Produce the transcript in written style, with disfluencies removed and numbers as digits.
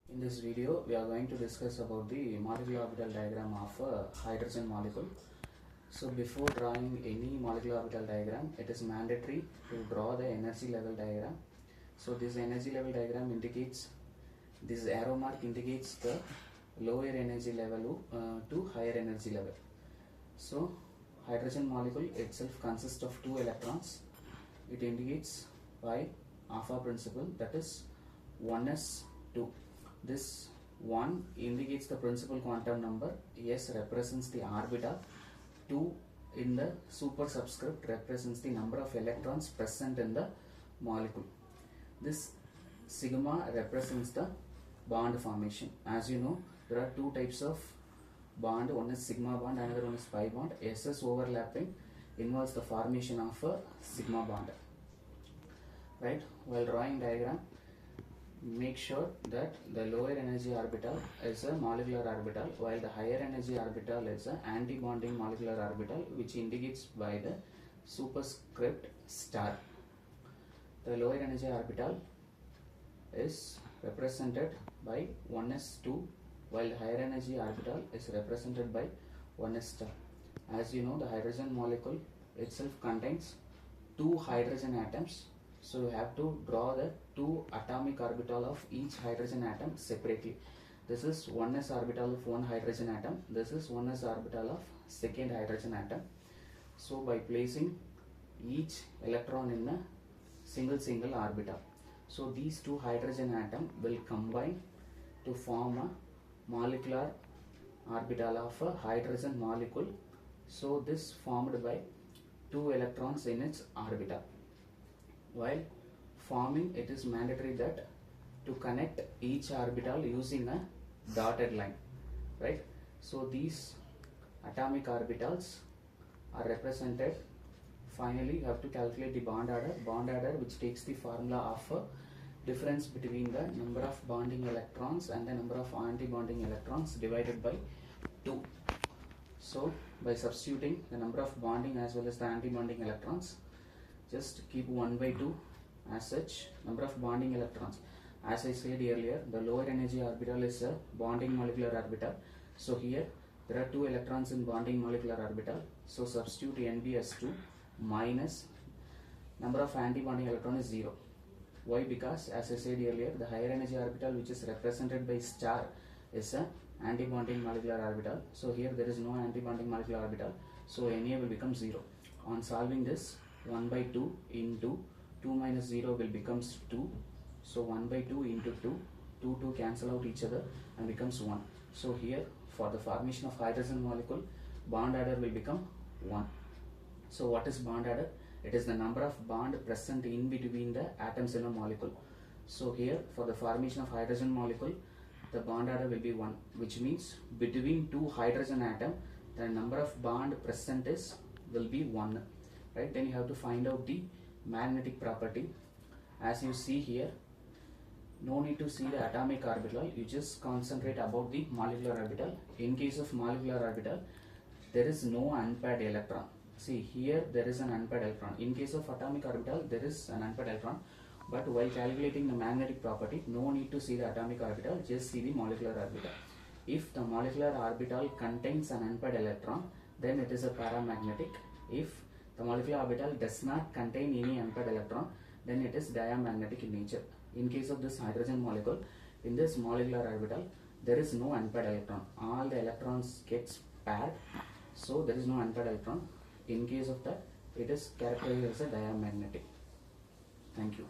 In this video, we are going to discuss about the molecular orbital diagram of a hydrogen molecule. So before drawing any molecular orbital diagram, it is mandatory to draw the energy level diagram. So this energy level diagram indicates, this arrow mark indicates the lower energy level to higher energy level. So hydrogen molecule itself consists of 2 electrons. It indicates by alpha principle, that is 1s2. This 1 indicates the principal quantum number, S represents the orbital, 2 in the supersubscript represents the number of electrons present in the molecule. This sigma represents the bond formation. As you know, there are 2 types of bond, one is sigma bond, another one is pi bond. SS overlapping involves the formation of a sigma bond. Right? While drawing diagram, make sure that the lower energy orbital is a molecular orbital, while the higher energy orbital is an anti-bonding molecular orbital, which indicates by the superscript star. The lower energy orbital is represented by 1s2, while the higher energy orbital is represented by 1s star. As you know, the hydrogen molecule itself contains 2 hydrogen atoms. So you have to draw the 2 atomic orbital of each hydrogen atom separately. This is 1s orbital of 1 hydrogen atom. This is 1s orbital of second hydrogen atom. So by placing each electron in a single orbital, so these 2 hydrogen atom will combine to form a molecular orbital of a hydrogen molecule. So this formed by 2 electrons in its orbital. While forming, it is mandatory that to connect each orbital using a dotted line, right? So these atomic orbitals are represented. Finally, you have to calculate the bond order which takes the formula of a difference between the number of bonding electrons and the number of anti-bonding electrons divided by 2. So by substituting the number of bonding as well as the anti-bonding electrons, just keep 1 by 2 as such. Number of bonding electrons, as I said earlier, the lower energy orbital is a bonding molecular orbital. So here there are 2 electrons in bonding molecular orbital. So substitute Nb as 2 minus number of anti-bonding electron is 0. Why? Because as I said earlier, the higher energy orbital which is represented by star is a anti-bonding molecular orbital. So here there is no anti-bonding molecular orbital. So Na will become 0. On solving this, 1 by 2 into 2 minus 0 will becomes 2. So 1 by 2 into 2 cancel out each other and becomes 1. So here for the formation of hydrogen molecule, bond order will become 1. So what is bond order? It is the number of bond present in between the atoms in a molecule. So here for the formation of hydrogen molecule, the bond order will be 1, which means between 2 hydrogen atom, the number of bond present will be 1. Right? Then you have to find out the magnetic property. As you see here, no need to see the atomic orbital, you just concentrate about the molecular orbital. In case of molecular orbital, there is no unpaired electron. See here there is an unpaired electron. In case of atomic orbital, there is an unpaired electron. But while calculating the magnetic property, no need to see the atomic orbital, just see the molecular orbital. If the molecular orbital contains an unpaired electron, then it is a paramagnetic. If the molecular orbital does not contain any unpaired electron, then it is diamagnetic in nature. In case of this hydrogen molecule, in this molecular orbital, there is no unpaired electron. All the electrons gets paired, so there is no unpaired electron. In case of that, it is characterized as a diamagnetic. Thank you.